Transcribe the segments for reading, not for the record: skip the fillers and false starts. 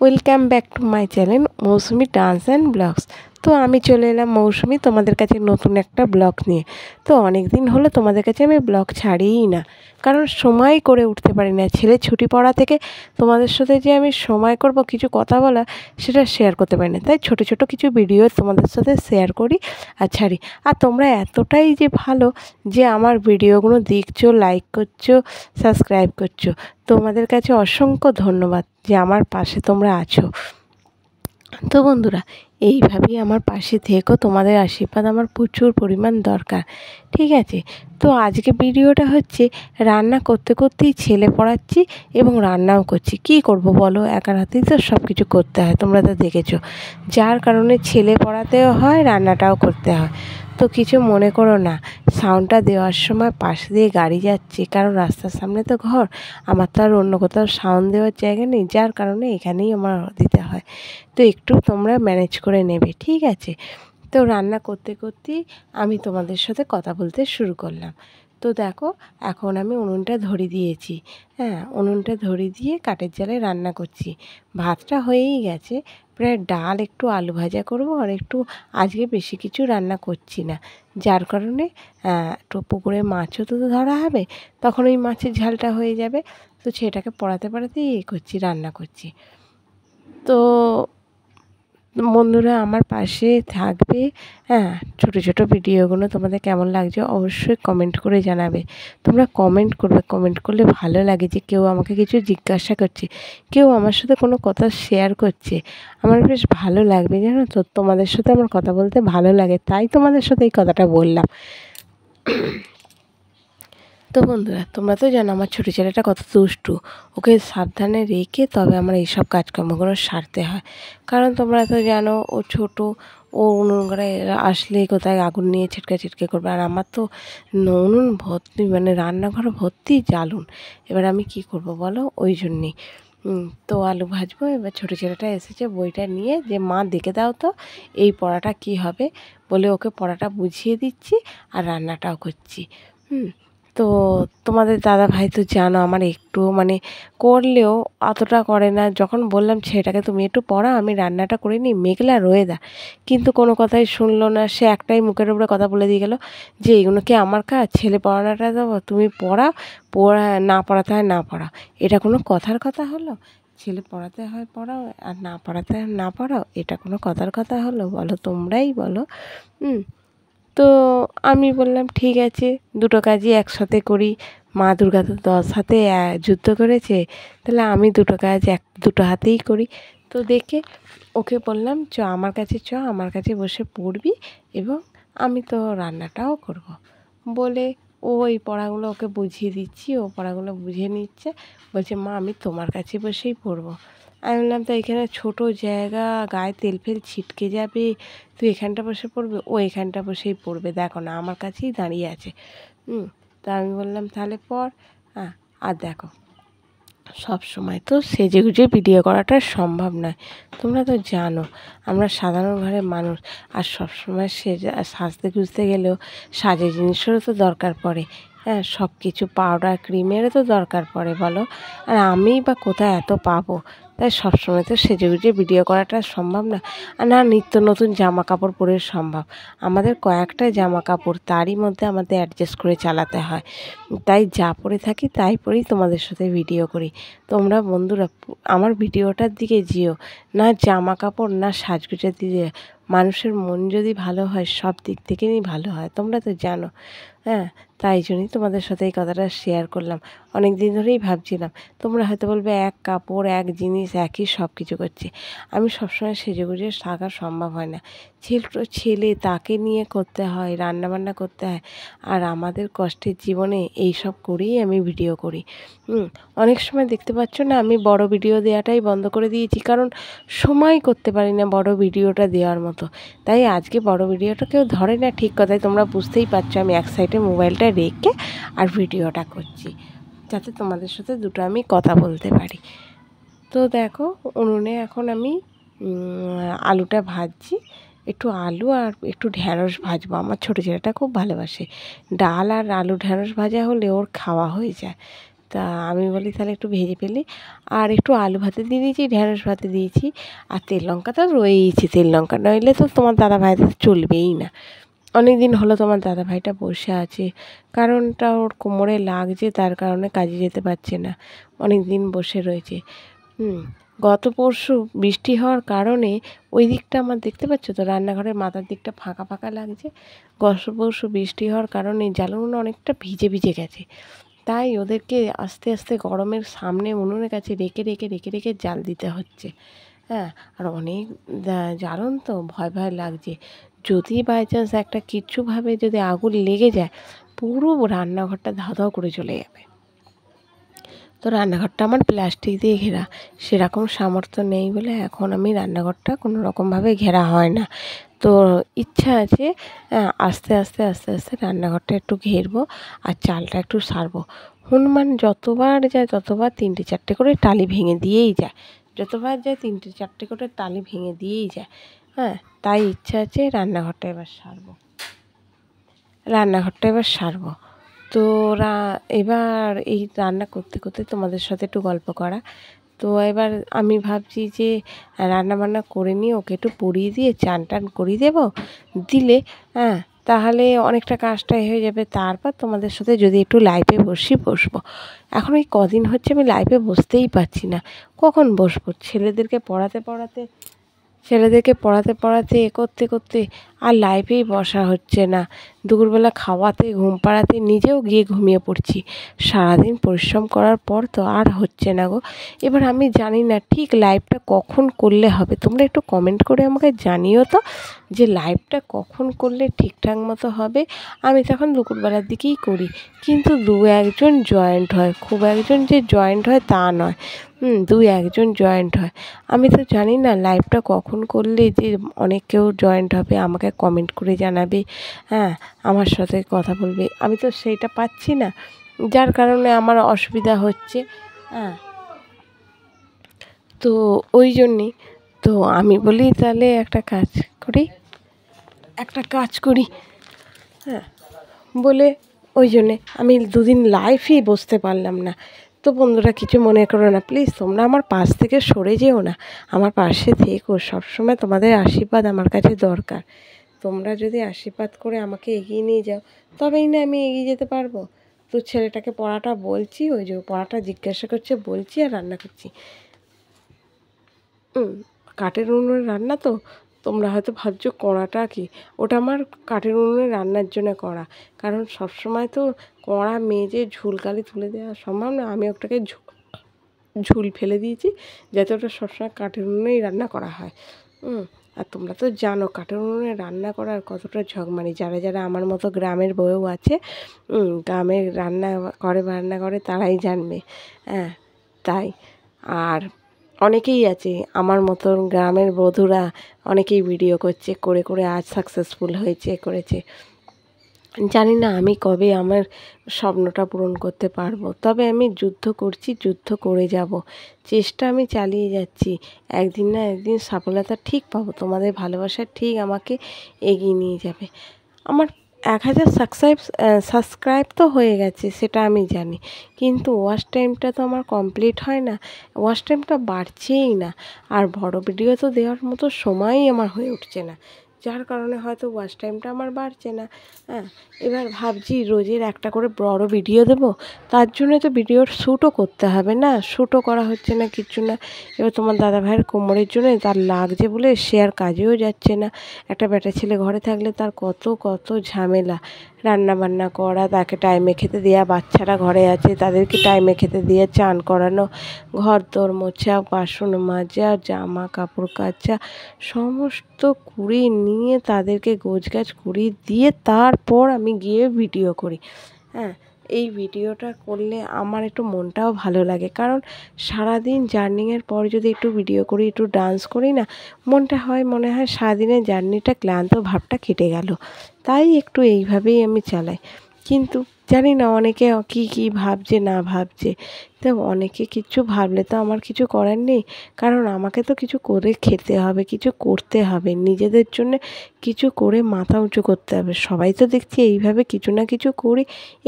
Welcome back to my channel Mousumi dance and blogs. তো আমি চলে এলাম মৌসুমি তোমাদের কাছে নতুন একটা ব্লগ নিয়ে। তো অনেক দিন হলো তোমাদের কাছে আমি ব্লগ ছাড়িই না, কারণ সময় করে উঠতে পারি না। ছেলে ছুটি পড়া থেকে তোমাদের সাথে যে আমি সময় করব কিছু কথা বলা, সেটা শেয়ার করতে পারি না। তাই ছোট ছোট কিছু ভিডিও তোমাদের সাথে শেয়ার করি আর ছাড়ি। আর তোমরা এতটাই যে ভালো যে আমার ভিডিওগুলো দেখছো, লাইক করছো, সাবস্ক্রাইব করছো, তোমাদের কাছে অসংখ্য ধন্যবাদ যে আমার পাশে তোমরা আছো। তো বন্ধুরা, এইভাবেই আমার পাশে থেকো, তোমাদের আশীর্বাদ আমার প্রচুর পরিমাণ দরকার, ঠিক আছে? তো আজকে ভিডিওটা হচ্ছে রান্না করতে করতেই ছেলে পড়াচ্ছি এবং রান্নাও করছি। কি করব বলো, একার হাতেই তো সব কিছু করতে হয়, তোমরা তো দেখেছো। যার কারণে ছেলে পড়াতেও হয়, রান্নাটাও করতে হয়। তো কিছু মনে করো না, সাউন্ডটা দেওয়ার সময় পাশ দিয়ে গাড়ি যাচ্ছে, কারণ রাস্তার সামনে তো ঘর, আমার তো আর অন্য কোথাও সাউন্ড দেওয়ার জায়গা নেই, যার কারণে এখানেই আমার দিতে হয়। তো একটু তোমরা ম্যানেজ করে নেবে, ঠিক আছে? তো রান্না করতে করতেই আমি তোমাদের সাথে কথা বলতে শুরু করলাম। তো দেখো, এখন আমি উনুনটা ধরিয়ে দিয়েছি। হ্যাঁ, উনুনটা ধরিয়ে দিয়ে কাঠের জালে রান্না করছি। ভাতটা হয়েই গেছে, প্রায় ডাল, একটু আলু ভাজা করব, আর একটু আজকে বেশি কিছু রান্না করছি না, যার কারণে একটু পুকুরে মাছও তো ধরা হবে, তখন ওই মাছের ঝালটা হয়ে যাবে। তো সেটাকে পড়াতে পড়াতেই করছি, রান্না করছি। তো বন্ধুরা আমার পাশে থাকবে। হ্যাঁ, ছোটো ছোটো ভিডিওগুলো তোমাদের কেমন লাগছে অবশ্যই কমেন্ট করে জানাবে। তোমরা কমেন্ট করবে, কমেন্ট করলে ভালো লাগে যে কেউ আমাকে কিছু জিজ্ঞাসা করছে, কেউ আমার সাথে কোনো কথা শেয়ার করছে। আমার বেশ ভালো লাগবে, জানো তো, তোমাদের সাথে আমার কথা বলতে ভালো লাগে, তাই তোমাদের সাথে এই কথাটা বললাম। তো বন্ধুরা, তোমরা তো জানো আমার ছোটো ছেলেটা কত দুষ্টু। ওকে সাবধানে রেখে তবে আমার এইসব কাজকর্মগুলো সারতে হয়, কারণ তোমরা তো জানো ও ছোটো, ও উনুন ঘরে আসলে কোথায় আগুন নিয়ে ছিটকে ছিটকে করবে, আর আমার তো উনুন ভর্তি, মানে রান্নাঘর ভর্তি জ্বালুন। এবার আমি কি করব বলো, ওই জন্যেই তো আলু ভাজবো। এবার ছোটো ছেলেটা এসেছে বইটা নিয়ে, যে মা দেখে দাও তো এই পড়াটা কি হবে, বলে ওকে পড়াটা বুঝিয়ে দিচ্ছি আর রান্নাটাও করছি। তো তোমাদের দাদা ভাই তো জানো আমার একটু মানে করলেও অতটা করে না। যখন বললাম ছেলেটাকে তুমি একটু পড়া, আমি রান্নাটা করে নিই, মেঘলা রোয়েদার, কিন্তু কোনো কথাই শুনলো না। সে একটাই মুখের উপরে কথা বলে দিয়ে গেল যে এগুলো কি আমার কাজ, ছেলে পড়ানোটা দেবো, তুমি পড়াও, না পড়াতে হয় না পড়াও। এটা কোনো কথার কথা হলো? ছেলে পড়াতে হয় পড়াও, আর না পড়াতে হয় না পড়াও, এটা কোনো কথার কথা হলো বলো, তোমরাই বলো। তো আমি বললাম ঠিক আছে, দুটো কাজই একসাথে করি। মা দুর্গা তো 10 হাতে যুদ্ধ করেছে, তাহলে আমি দুটো কাজ দুটো হাতেই করি। তো দেখে ওকে বললাম আমার কাছে আমার কাছে বসে পড়বি, এবং আমি তো রান্নাটাও করব। বলে ও এই পড়াগুলো ওকে বুঝিয়ে দিচ্ছি, ও পড়াগুলো বুঝে নিচ্ছে। বলছে মা আমি তোমার কাছে বসেই পড়বো। আমি বললাম তো এখানে ছোটো জায়গা, গায়ে তেল ফেল ছিটকে যাবে, তুই এখানটা বসে পড়বে, ও এখানটা বসেই পড়বে, দেখো না আমার কাছেই দাঁড়িয়ে আছে। তা আমি বললাম তাহলে পড়। হ্যাঁ, আর দেখো, সব সময় তো সেজেগুজে ভিডিও করাটা সম্ভব নয়, তোমরা তো জানো আমরা সাধারণ ঘরের মানুষ, আর সব সময় সাজতে গুজতে গেলেও সাজের জিনিসেরও তো দরকার পড়ে। হ্যাঁ, সব কিছু পাউডার ক্রিমেরও তো দরকার পড়ে বলো, আর আমিই বা কোথায় এত পাবো? তাই সবসময় তো সেজেগুজে ভিডিও করাটা সম্ভব না। আর না নিত্য নতুন জামা কাপড় পরে সম্ভব, আমাদের কয়েকটা জামা কাপড়, তারই মধ্যে আমাদের অ্যাডজাস্ট করে চালাতে হয়। তাই যা পরে থাকি তাই পরেই তোমাদের সাথে ভিডিও করি। তোমরা বন্ধুরা আমার ভিডিওটার দিকে যেও না, জামা কাপড় না সাজগোজের দিকে। মানুষের মন যদি ভালো হয় সব দিক থেকেই ভালো হয়, তোমরা তো জানো। হ্যাঁ, তাই জন্যই তোমাদের সাথে এই কথাটা শেয়ার করলাম। অনেক দিন ধরেই ভাবছিলাম, তোমরা হয়তো বলবে এক কাপড় এক জিনিস একই সব কিছু করছে। আমি সবসময় সেজেগুজে থাকা সম্ভব হয় না। ছেলে তাকে নিয়ে করতে হয়, রান্নাবান্না করতে হয়, আর আমাদের কষ্টের জীবনে এই সব করেই আমি ভিডিও করি। অনেক সময় দেখতে পাচ্ছ না, আমি বড় ভিডিও দেওয়াটাই বন্ধ করে দিয়েছি, কারণ সময় করতে পারি না বড় ভিডিওটা দেওয়ার মতো। তাই আজকে বড় ভিডিওটা কেউ ধরে না, ঠিক কথাই তোমরা বুঝতেই পারছো, আমি এক সাইডে মোবাইলটা রেখে আর ভিডিওটা করছি, যাতে তোমাদের সাথে দুটো আমি কথা বলতে পারি। তো দেখো, উনুনে এখন আমি আলুটা ভাজছি। একটু আলু আর একটু ঢ্যাঁড়স ভাজবো, আমার ছোটো ছেলেটা খুব ভালোবাসে। ডাল আর আলু ঢ্যাঁড়স ভাজা হলে ওর খাওয়া হয়ে যায়। তা আমি বলি তাহলে একটু ভেজে ফেলি। আর একটু আলু ভাতে দিয়ে দিয়েছি, ঢ্যাঁড়স ভাতে দিয়েছি। আর তেল লঙ্কা তো রয়েইছে, তেল লঙ্কা নইলে তো তোমার দাদাভাইতে চলবেই না। অনেক দিন হলো তোমার দাদাভাইটা বসে আছে, কারণটা ওর কোমরে লাগছে, তার কারণে কাজে যেতে পারছে না, অনেক দিন বসে রয়েছে। গত পরশু বৃষ্টি হওয়ার কারণে ওই দিকটা আমার দেখতে পাচ্ছ তো, রান্নাঘরের মাথার দিকটা ফাঁকা ফাঁকা লাগছে। গত পরশু বৃষ্টি হওয়ার কারণে জ্বালানো অনেকটা ভিজে ভিজে গেছে, তাই ওদেরকে আস্তে আস্তে গরমের সামনে উনুনের কাছে রেখে রেখে রেখে রেখে জাল দিতে হচ্ছে। হ্যাঁ, আর অনেক জ্বালন তো, ভয় ভয় লাগছে। যদি বাই চান্স একটা কিচ্ছুভাবে যদি আগুন লেগে যায়, পুরো রান্নাঘরটা ধাও ধাও করে চলে যাবে। তো রান্নাঘরটা আমার প্লাস্টিক দিয়ে ঘেরা, সেরকম সামর্থ্য নেই বলে এখন আমি রান্নাঘরটা কোনো রকমভাবে ঘেরা হয় না। তো ইচ্ছা আছে আস্তে আস্তে আস্তে আস্তে রান্নাঘরটা একটু ঘেরবো আর চালটা একটু সারবো। হনুমান যতবার যায় ততবার 3টে 4টে করে টালি ভেঙে দিয়েই যায়, যতবার যায় 3টে 4টে করে টালি ভেঙে দিয়েই যায়। হ্যাঁ, তাই ইচ্ছা আছে রান্নাঘরটা এবার সারবো, রান্নাঘরটা এবার সারবো। তো এবার এই রান্না করতে করতে তোমাদের সাথে একটু গল্প করা। তো এবার আমি ভাবছি যে রান্না বান্না করে নিয়ে ওকে একটু পরিয়ে দিয়ে চান টান করিয়ে দেবো, দিলে তাহলে অনেকটা কাজটা হয়ে যাবে। তারপর তোমাদের সাথে যদি একটু লাইভে বসবো। এখন এই কদিন হচ্ছে আমি লাইভে বসতেই পারছি না, কখন বসবো? ছেলেদেরকে পড়াতে এ করতে করতে আর লাইভেই বসা হচ্ছে না। দুপুরবেলা খাওয়াতে ঘুম পাড়াতে নিজেও গিয়ে ঘুমিয়ে পড়ছি। সারাদিন পরিশ্রম করার পর তো আর হচ্ছে না গো। এবার আমি জানি না ঠিক লাইভটা কখন করলে হবে, তোমরা একটু কমেন্ট করে আমাকে জানিও তো যে লাইভটা কখন করলে ঠিকঠাক মতো হবে। আমি তখন দুপুরবেলার দিকেই করি, কিন্তু 2-1 জন জয়েন্ট হয়, খুব একজন যে জয়েন্ট হয় তা নয়। 2-1 জন জয়েন্ট হয়। আমি তো জানি না লাইভটা কখন করলে যে অনেক কেউ জয়েন্ট হবে, আমাকে কমেন্ট করে জানাবে, আমার সাথে কথা বলবে। আমি তো সেইটা পাচ্ছি না, যার কারণে আমার অসুবিধা হচ্ছে। তো ওই জন্যেই তো আমি বলি তাহলে একটা কাজ করি, বলে ওই জন্যে আমি 2 দিন লাইভই বসতে পারলাম না। তো বন্ধুরা কিছু মনে করো না প্লিজ, তোমরা আমার পাশ থেকে সরে যেও না, আমার পাশে থেকো সবসময়। তোমাদের আশীর্বাদ আমার কাছে দরকার। তোমরা যদি আশীর্বাদ করে আমাকে এগিয়ে নিয়ে যাও, তবেই না আমি এগিয়ে যেতে পারবো। তো ছেলেটাকে পড়াটা বলছি, ওই যে পড়াটা জিজ্ঞাসা করছে বলছি, আর রান্না করছি। কাঠের উনুনে রান্না তো, তোমরা হয়তো ভাবছো কড়াটা কি, ওটা আমার কাঠের উনুনে রান্নার জন্য করা। কারণ সবসময় তো কড়া মেজে ঝুলকালি তুলে দেওয়া সম্ভব না, আমি ওটাকে ঝুল ফেলে দিয়েছি যাতে ওটা সবসময় কাঠের উনুনেই রান্না করা হয়। আর তোমরা তো জানো কাঠের উনুনে রান্না করার কতটা ঝকমারি। যারা যারা আমার মতো গ্রামের বউ আছে, গ্রামের রান্না করে তারাই জানবে। তাই আর অনেকেই আছে আমার মতন গ্রামের বধূরা, অনেকেই ভিডিও করছে, করে আজ সাকসেসফুল করেছে। জানি না আমি কবে আমার স্বপ্নটা পূরণ করতে পারবো, তবে আমি যুদ্ধ করছি, যুদ্ধ করে যাব, চেষ্টা আমি চালিয়ে যাচ্ছি। একদিন না একদিন সফলতা ঠিক পাবো, তোমাদের ভালোবাসা ঠিক আমাকে এগিয়ে নিয়ে যাবে। আমার 1000 সাবস্ক্রাইব তো হয়ে গেছে, সেটা আমি জানি, কিন্তু ওয়াচ টাইমটা তো আমার কমপ্লিট হয় না, ওয়াচ টাইমটা বাড়ছেই না। আর বড় ভিডিও তো দেওয়ার মতো সময়ই আমার হয়ে উঠছে না, যার কারণে হয়তো ওয়াচ টাইমটা আমার বাড়ছে না। এবার ভাবছি রোজের একটা করে বড় ভিডিও দেবো, তার জন্য তো ভিডিওর শ্যুটও করতে হবে না, শ্যুটও করা হচ্ছে না, কিচ্ছু না। এবার তোমার দাদাভাইয়ের কোমরের জন্য তার লাগছে বলে সে আর কাজেও যাচ্ছে না। একটা বেটা ছেলে ঘরে থাকলে তার কত ঝামেলা, রান্না বান্না করা, তাকে টাইমে খেতে দেওয়া, বাচ্চারা ঘরে আছে তাদেরকে টাইমে খেতে দিয়ে চান করানো, ঘর দোর মোছা, বাসন মাজা, জামা কাপড় কাচা, সমস্ত করে নিয়ে তাদেরকে গোছগাছ করিয়ে দিয়ে তারপর আমি গিয়ে ভিডিও করি। এই ভিডিওটা করলে আমার একটু মনটাও ভালো লাগে, কারণ সারাদিন জার্নিংয়ের পর যদি একটু ভিডিও করি, একটু ডান্স করি না, মনে হয় সারাদিনের জার্নিটা ক্লান্ত ভাবটা কেটে গেল। তাই একটু এইভাবেই আমি চালাই। কিন্তু জানি না অনেকে কী ভাবছে না ভাবছে। তো অনেকে কিছু ভাবলে তো আমার কিছু করার নেই, কারণ আমাকে তো কিছু করে খেতে হবে, কিছু করতে হবে, নিজেদের জন্যে কিছু করে মাথা উঁচু করতে হবে। সবাই তো দেখছি এইভাবে কিছু না কিছু করে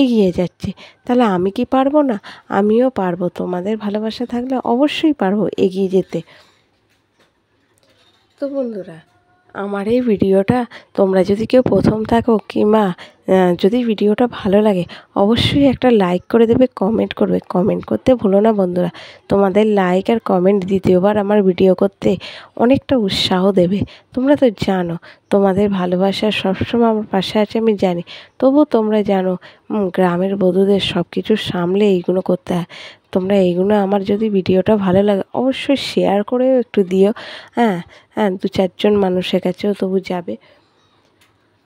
এগিয়ে যাচ্ছে, তাহলে আমি কি পারবো না? আমিও পারবো, তোমাদের ভালোবাসা থাকলে অবশ্যই পারবো এগিয়ে যেতে। তো বন্ধুরা, আমার এই ভিডিওটা তোমরা যদি কেউ প্রথম থাকো কিংবা যদি ভিডিওটা ভালো লাগে, অবশ্যই একটা লাইক করে দেবে, কমেন্ট করবে। কমেন্ট করতে ভুলো না বন্ধুরা, তোমাদের লাইক আর কমেন্ট দ্বিতীয়বার আমার ভিডিও করতে অনেকটা উৎসাহ দেবে। তোমরা তো জানো তোমাদের ভালোবাসা সবসময় আমার পাশে আছে, আমি জানি। তবু তোমরা জানো গ্রামের বধূদের সব কিছু সামলে এইগুলো করতে হয়। তোমরা এইগুলো, আমার যদি ভিডিওটা ভালো লাগে অবশ্যই শেয়ার করেও একটু দিও। হ্যাঁ হ্যাঁ, 2-4 জন মানুষের কাছেও তবু যাবে।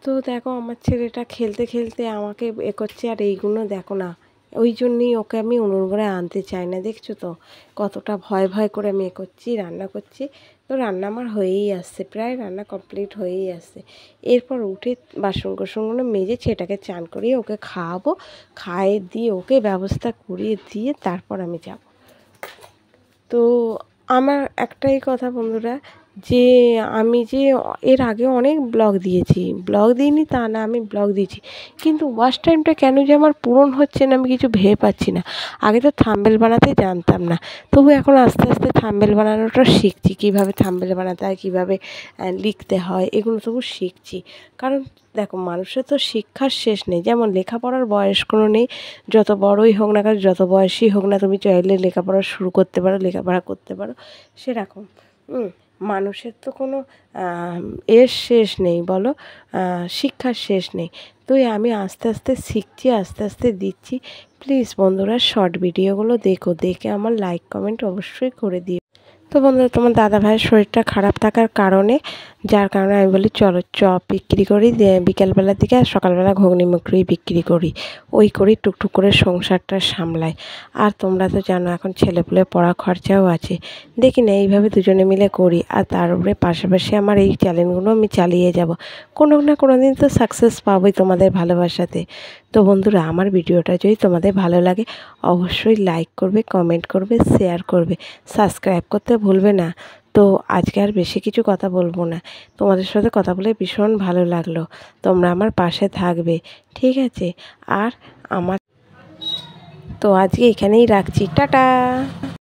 তো দেখো আমার ছেলেটা খেলতে খেলতে আমাকে করছে, আর এইগুলো দেখো না, ওই জন্যই ওকে আমি উনুন করে আনতে চাই না। দেখছো তো কতটা ভয় ভয় করে আমি করছি, রান্না করছি। তো রান্না আমার হয়েই আসছে, প্রায় রান্না কমপ্লিট হয়েই আসছে। এরপর উঠে বাসন কোসনগুলো মেজে ছেলেটাকে চান করিয়ে ওকে খাওয়াবো, খাইয়ে দিয়ে ওকে ব্যবস্থা করিয়ে দিয়ে তারপর আমি যাব। তো আমার একটাই কথা বন্ধুরা, যে আমি যে এর আগে অনেক ব্লগ দিয়েছি, ব্লগ দিইনি তা না, আমি ব্লগ দিয়েছি, কিন্তু ওয়াচ টাইমটা কেন যে আমার পূরণ হচ্ছে না আমি কিছু ভেবে পাচ্ছি না। আগে তো থাম্বনেল বানাতে জানতাম না, তবু এখন আস্তে আস্তে থাম্বনেল বানানোটা শিখছি, কীভাবে থাম্বনেল বানাতে হয়, কীভাবে লিখতে হয়, এগুলো তবু শিখছি। কারণ দেখো মানুষের তো শিক্ষার শেষ নেই, যেমন লেখাপড়ার বয়স কোনো নেই। যত বড়ই হোক না কারণ, যত বয়সই হোক না, তুমি চাইলে লেখাপড়া শুরু করতে পারো, লেখাপড়া করতে পারো, সেরকম। মানুষের তো কোনো শেষ নেই বলো, শিক্ষার শেষ নেই। তো আমি আস্তে আস্তে শিখছি, আস্তে আস্তে দিচ্ছি। প্লিজ বন্ধুরা শর্ট ভিডিওগুলো দেখো, দেখে আমার লাইক কমেন্ট অবশ্যই করে দিও। তো বন্ধুরা, তোমার দাদা ভাইয়ের শরীরটা খারাপ থাকার কারণে, যার কারণে আমি বলি চলো চপ বিক্রি করি, বিকেলবেলার দিকে, আর সকালবেলা ঘুগনি মুখড়ি বিক্রি করি, ওই করি টুকটুক করে সংসারটা সামলাই। আর তোমরা তো জানো এখন ছেলেপুলে পড়া খরচাও আছে, দেখি না এইভাবে দুজনে মিলে করি, আর তার উপরে পাশাপাশি আমার এই চ্যানেলগুলো আমি চালিয়ে যাব। কোনো না কোনো দিন তো সাকসেস পাবোই তোমাদের ভালোবাসাতে। তো বন্ধুরা, আমার ভিডিওটা যদি তোমাদের ভালো লাগে অবশ্যই লাইক করবে, কমেন্ট করবে, শেয়ার করবে, সাবস্ক্রাইব করতে ভুলবে না। তো আজকে আর বেশি কিছু কথা বলবো না, তোমাদের সাথে কথা বলে ভীষণ ভালো লাগলো। তোমরা আমার পাশে থাকবে, ঠিক আছে? আর আমার, তো আজকে এখানেই রাখছি, টাটা।